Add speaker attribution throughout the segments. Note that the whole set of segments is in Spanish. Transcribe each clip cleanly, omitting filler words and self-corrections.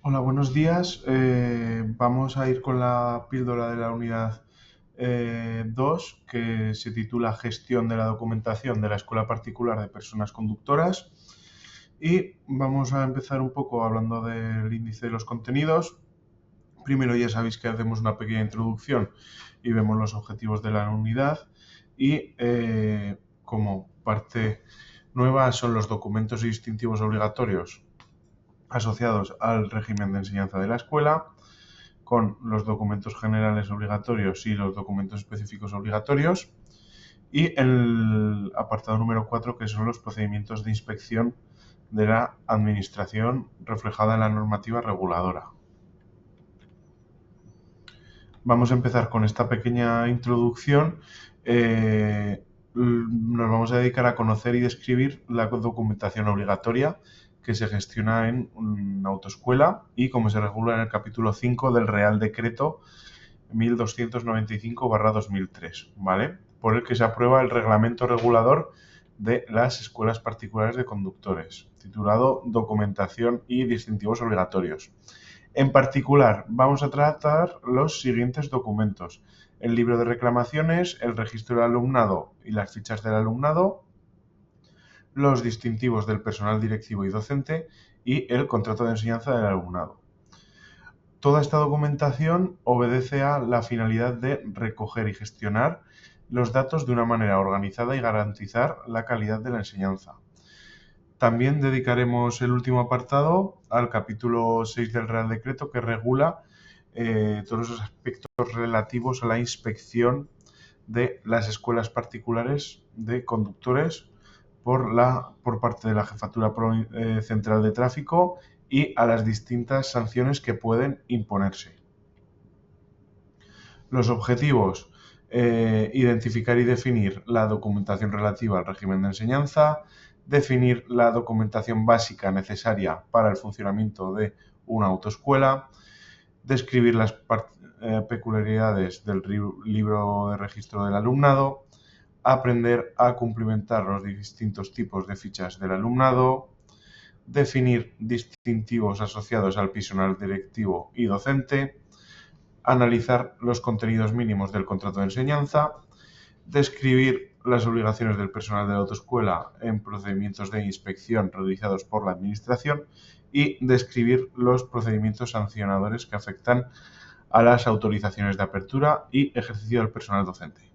Speaker 1: Hola, buenos días. Vamos a ir con la píldora de la unidad 2, que se titula Gestión de la documentación de la escuela particular de personas conductoras. Y vamos a empezar un poco hablando del índice de los contenidos. Primero ya sabéis que hacemos una pequeña introducción y vemos los objetivos de la unidad. Y como parte nueva son los documentos y distintivos obligatorios asociados al régimen de enseñanza de la escuela, con los documentos generales obligatorios y los documentos específicos obligatorios, y el apartado número 4, que son los procedimientos de inspección de la administración reflejada en la normativa reguladora. Vamos a empezar con esta pequeña introducción. Nos vamos a dedicar a conocer y describir la documentación obligatoria que se gestiona en una autoescuela y cómo se regula en el capítulo 5 del Real Decreto 1295/2003, ¿vale? Por el que se aprueba el reglamento regulador de las escuelas particulares de conductores, titulado Documentación y distintivos obligatorios. En particular, vamos a tratar los siguientes documentos: el libro de reclamaciones, el registro del alumnado y las fichas del alumnado, los distintivos del personal directivo y docente y el contrato de enseñanza del alumnado. Toda esta documentación obedece a la finalidad de recoger y gestionar los datos de una manera organizada y garantizar la calidad de la enseñanza. También dedicaremos el último apartado al capítulo 6 del Real Decreto, que regula todos los aspectos relativos a la inspección de las escuelas particulares de conductores por parte de la Jefatura Central de Tráfico y a las distintas sanciones que pueden imponerse. Los objetivos: identificar y definir la documentación relativa al régimen de enseñanza, definir la documentación básica necesaria para el funcionamiento de una autoescuela, describir las peculiaridades del libro de registro del alumnado, aprender a cumplimentar los distintos tipos de fichas del alumnado, definir distintivos asociados al personal directivo y docente, analizar los contenidos mínimos del contrato de enseñanza, describir las obligaciones del personal de la autoescuela en procedimientos de inspección realizados por la Administración y describir los procedimientos sancionadores que afectan a las autorizaciones de apertura y ejercicio del personal docente.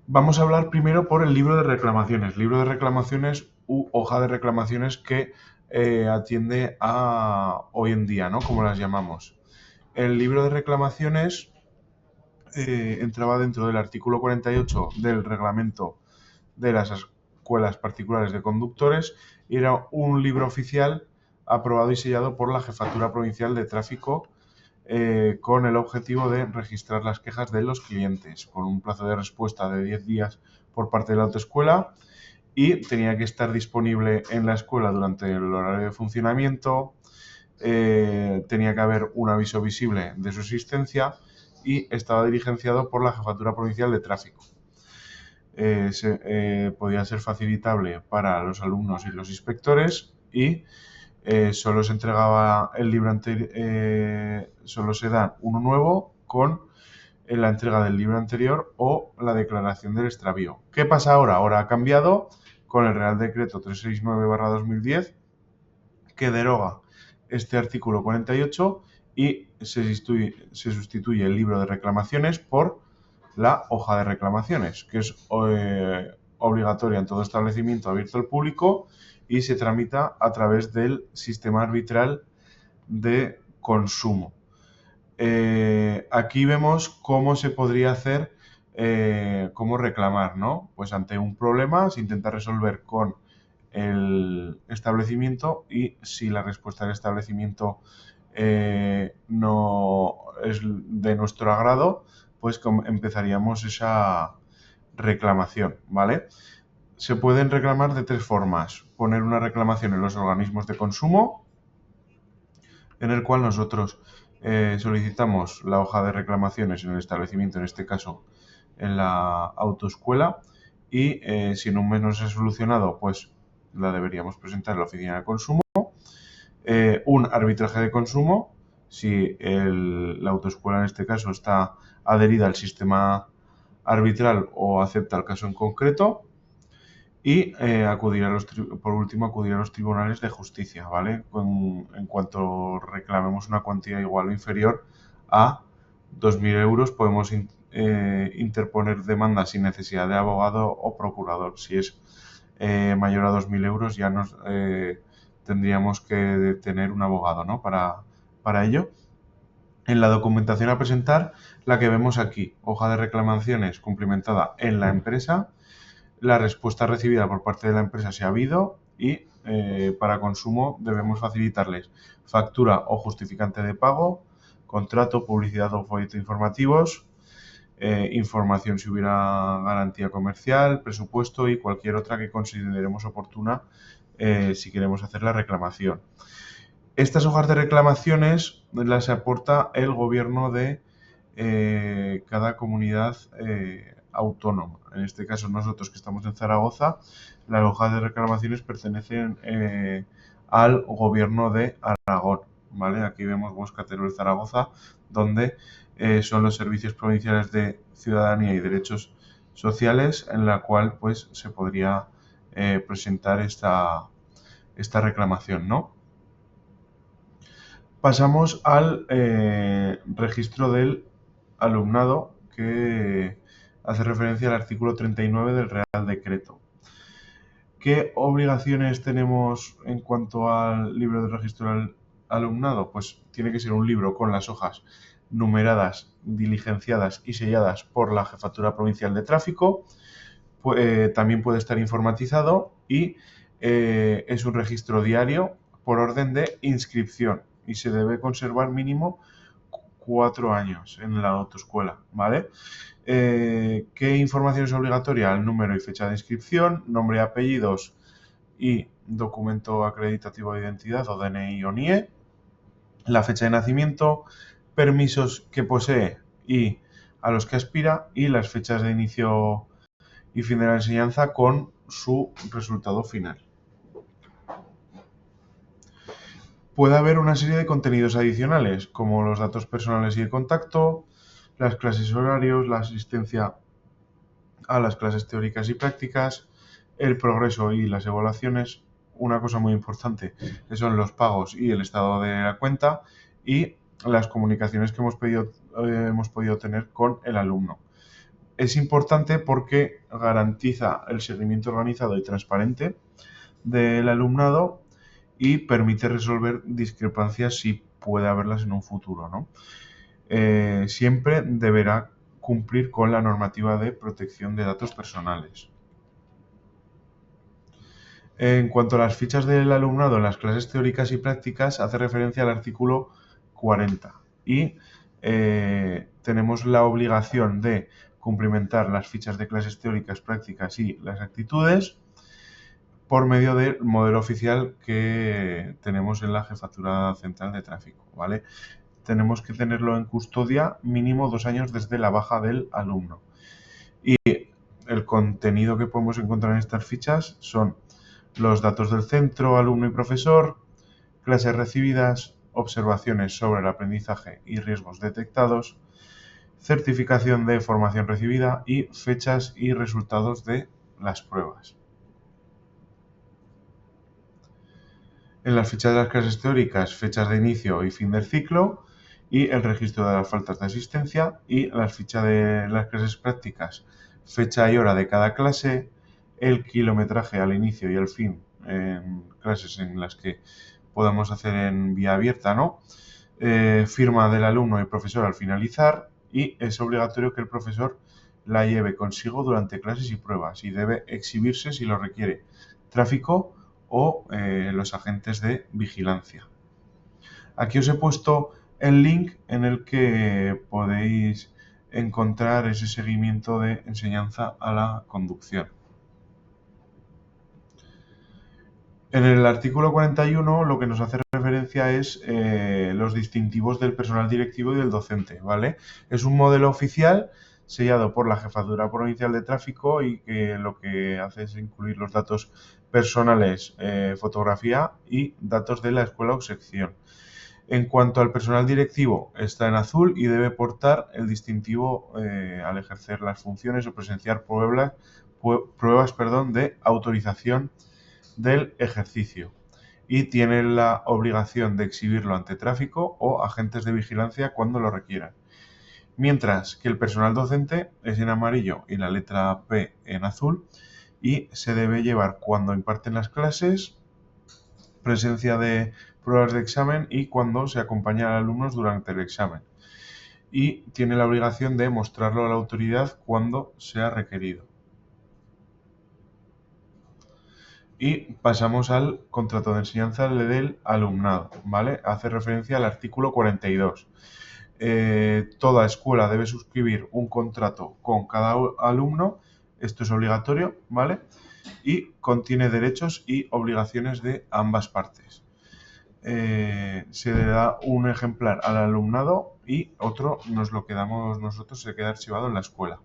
Speaker 1: Vamos a hablar primero por el libro de reclamaciones. Libro de reclamaciones u hoja de reclamaciones que atiende a hoy en día, ¿no? Como las llamamos. El libro de reclamaciones entraba dentro del artículo 48 del reglamento de las escuelas particulares de conductores y era un libro oficial aprobado y sellado por la Jefatura Provincial de Tráfico, con el objetivo de registrar las quejas de los clientes, con un plazo de respuesta de 10 días por parte de la autoescuela, y tenía que estar disponible en la escuela durante el horario de funcionamiento. Tenía que haber un aviso visible de su existencia y estaba diligenciado por la Jefatura Provincial de Tráfico. Podía ser facilitable para los alumnos y los inspectores y solo se entregaba el libro solo se da uno nuevo con la entrega del libro anterior o la declaración del extravío. ¿Qué pasa ahora? Ahora ha cambiado con el Real Decreto 369/2010, que deroga este artículo 48 y se sustituye el libro de reclamaciones por la hoja de reclamaciones, que es obligatoria en todo establecimiento abierto al público y se tramita a través del sistema arbitral de consumo. Aquí vemos cómo se podría hacer, cómo reclamar, ¿no? Pues ante un problema se intenta resolver con el establecimiento, y si la respuesta del establecimiento no es de nuestro agrado, pues empezaríamos esa reclamación, ¿vale? Se pueden reclamar de tres formas: poner una reclamación en los organismos de consumo, en el cual nosotros solicitamos la hoja de reclamaciones en el establecimiento, en este caso en la autoescuela, y si en un mes no se ha solucionado, pues la deberíamos presentar en la oficina de consumo. Un arbitraje de consumo, si la autoescuela en este caso está adherida al sistema arbitral o acepta el caso en concreto. Y por último, acudir a los tribunales de justicia, ¿vale? En cuanto reclamemos una cuantía igual o inferior a 2.000 euros, podemos interponer demanda sin necesidad de abogado o procurador. Si es mayor a 2.000 euros, ya tendríamos que tener un abogado, ¿no? Para ello. En la documentación a presentar, la que vemos aquí, hoja de reclamaciones cumplimentada en la empresa, la respuesta recibida por parte de la empresa si ha habido y para consumo debemos facilitarles factura o justificante de pago, contrato, publicidad o folleto informativos, información si hubiera garantía comercial, presupuesto y cualquier otra que consideremos oportuna si queremos hacer la reclamación. Estas hojas de reclamaciones las aporta el gobierno de cada comunidad autónoma. En este caso, nosotros que estamos en Zaragoza, las hojas de reclamaciones pertenecen al gobierno de Aragón. ¿Vale? Aquí vemos Bosca Teruel, Zaragoza, donde son los servicios provinciales de ciudadanía y derechos sociales, en la cual pues se podría presentar esta reclamación, ¿no? Pasamos al registro del alumnado, que hace referencia al artículo 39 del Real Decreto. ¿Qué obligaciones tenemos en cuanto al libro de registro del alumnado? Pues tiene que ser un libro con las hojas numeradas, diligenciadas y selladas por la Jefatura Provincial de Tráfico. También puede estar informatizado y es un registro diario por orden de inscripción y se debe conservar mínimo 4 años en la autoescuela, ¿vale? ¿Qué información es obligatoria? El número y fecha de inscripción, nombre y apellidos y documento acreditativo de identidad o DNI o NIE, la fecha de nacimiento, permisos que posee y a los que aspira y las fechas de inicio y fin de la enseñanza con su resultado final. Puede haber una serie de contenidos adicionales, como los datos personales y de contacto, las clases horarios, la asistencia a las clases teóricas y prácticas, el progreso y las evaluaciones, una cosa muy importante, que son los pagos y el estado de la cuenta, y las comunicaciones que hemos podido tener con el alumno. Es importante porque garantiza el seguimiento organizado y transparente del alumnado y permite resolver discrepancias si puede haberlas en un futuro, ¿no? Siempre deberá cumplir con la normativa de protección de datos personales. En cuanto a las fichas del alumnado en las clases teóricas y prácticas, hace referencia al artículo 40 y tenemos la obligación de cumplimentar las fichas de clases teóricas, prácticas y las actitudes por medio del modelo oficial que tenemos en la Jefatura Central de Tráfico, ¿vale? Tenemos que tenerlo en custodia mínimo 2 años desde la baja del alumno. Y el contenido que podemos encontrar en estas fichas son los datos del centro, alumno y profesor, clases recibidas, observaciones sobre el aprendizaje y riesgos detectados, certificación de formación recibida y fechas y resultados de las pruebas. En las fichas de las clases teóricas, fechas de inicio y fin del ciclo y el registro de las faltas de asistencia, y las fichas de las clases prácticas, fecha y hora de cada clase, el kilometraje al inicio y al fin en clases en las que podamos hacer en vía abierta, ¿no? Firma del alumno y profesor al finalizar, y es obligatorio que el profesor la lleve consigo durante clases y pruebas y debe exhibirse si lo requiere tráfico o los agentes de vigilancia. Aquí os he puesto el link en el que podéis encontrar ese seguimiento de enseñanza a la conducción. En el artículo 41 lo que nos hace referencia es los distintivos del personal directivo y del docente, ¿vale? Es un modelo oficial, sellado por la Jefatura Provincial de Tráfico y que lo que hace es incluir los datos personales, fotografía y datos de la escuela o sección. En cuanto al personal directivo, está en azul y debe portar el distintivo al ejercer las funciones o presenciar pruebas de autorización del ejercicio, y tiene la obligación de exhibirlo ante tráfico o agentes de vigilancia cuando lo requieran. Mientras que el personal docente es en amarillo y la letra P en azul, y se debe llevar cuando imparten las clases, presencia de pruebas de examen y cuando se acompaña a alumnos durante el examen. Y tiene la obligación de mostrarlo a la autoridad cuando sea requerido. Y pasamos al contrato de enseñanza del alumnado, ¿vale? Hace referencia al artículo 42. Toda escuela debe suscribir un contrato con cada alumno, esto es obligatorio, ¿vale? Y contiene derechos y obligaciones de ambas partes. Se le da un ejemplar al alumnado y otro nos lo quedamos nosotros, se queda archivado en la escuela.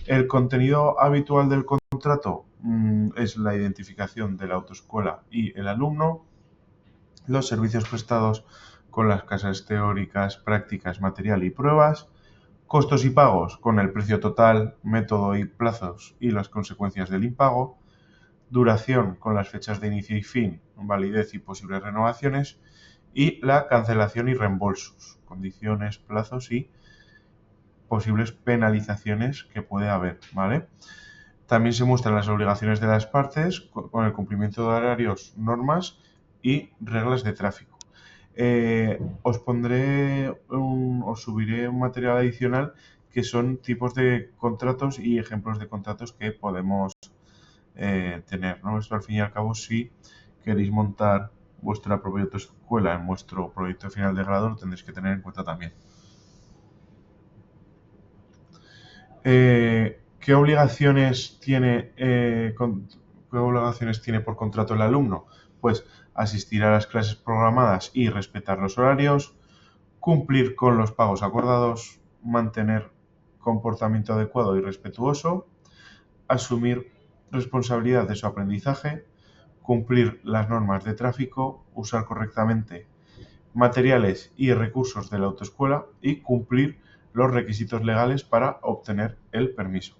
Speaker 1: El contenido habitual del contrato es la identificación de la autoescuela y el alumno, los servicios prestados con las clases teóricas, prácticas, material y pruebas, costos y pagos con el precio total, método y plazos y las consecuencias del impago, duración con las fechas de inicio y fin, validez y posibles renovaciones, y la cancelación y reembolsos, condiciones, plazos y posibles penalizaciones que puede haber, ¿vale? También se muestran las obligaciones de las partes con el cumplimiento de horarios, normas y reglas de tráfico. Os subiré un material adicional que son tipos de contratos y ejemplos de contratos que podemos tener, ¿no? Esto al fin y al cabo, si queréis montar vuestra propia autoescuela en vuestro proyecto final de grado, lo tendréis que tener en cuenta también. ¿Qué obligaciones tiene por contrato el alumno? Pues asistir a las clases programadas y respetar los horarios, cumplir con los pagos acordados, mantener comportamiento adecuado y respetuoso, asumir responsabilidad de su aprendizaje, cumplir las normas de tráfico, usar correctamente materiales y recursos de la autoescuela y cumplir los requisitos legales para obtener el permiso.